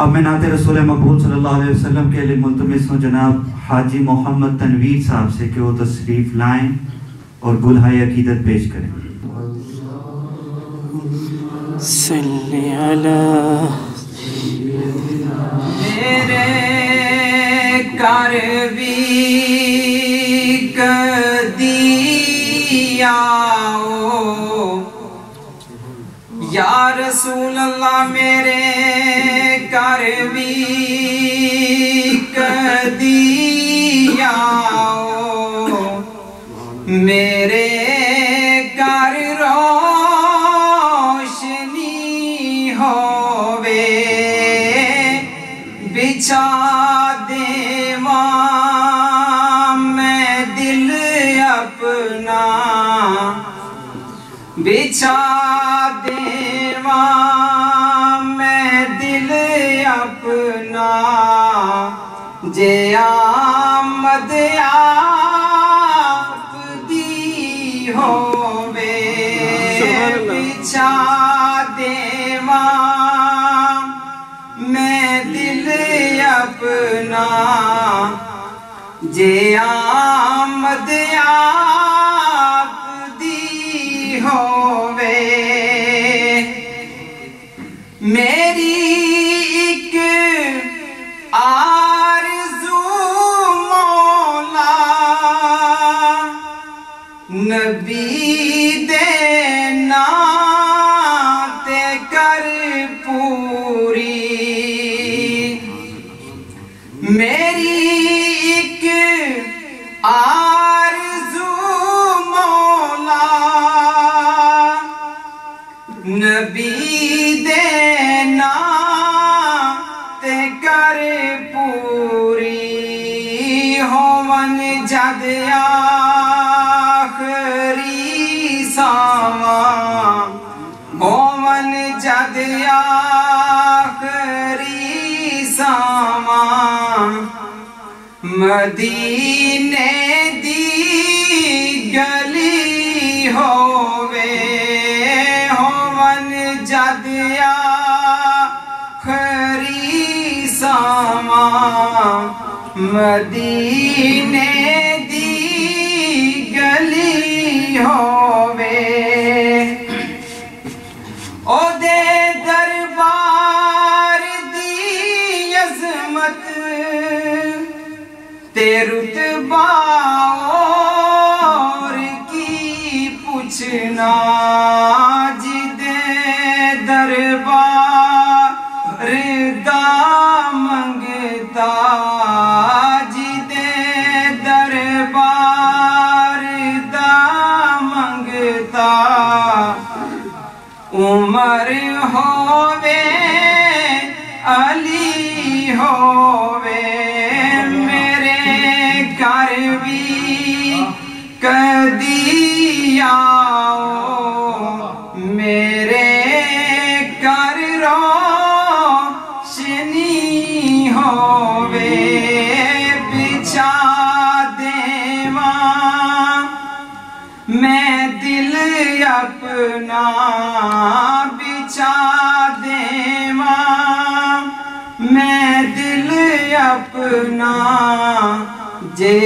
अब मैं नाते रसूल मकबूल सल्लल्लाहु अलैहि वसल्लम के लिए मुल्तमिस हूँ जनाब हाजी मोहम्मद तनवीर साहब से कि वो तशरीफ़ लाएं और गुलहाए अकीदत पेश करें। सल्ली अला मेरे करवी कदियाओ या रसूल अल्लाह मेरे करवी कदियाओ मेरे कर रोशनी होवे बिछा देवा मैं दिल अपना बिछा देवा मैं दिल अपना जे आमद आप दी होवे बिछा देवा मैं दिल अपना जे आमद आप दी होवे मेरी एक आरज़ू मौला नबी दे नाते कर पूरी मेरी एक आरज़ू मौला नबी दे नाते कर पूरी होवन जद आखरी सावा होवन जद आखरी सावा मदीने दी गली होवे होवन जद आखरी सावा मदीने दी गली होवे ओदे दरबार दी अज़मत ते रुतबा और की पूछना जिदे दरबार दा मंगता जिदे दरबार दा मंगता उमर होवे अली होवे मेरे घर भी कदियाओ मेरे कर रोशनी होवे बिछा देवा मैं दिल अपना बिछा देवा मैं दिल अपना जे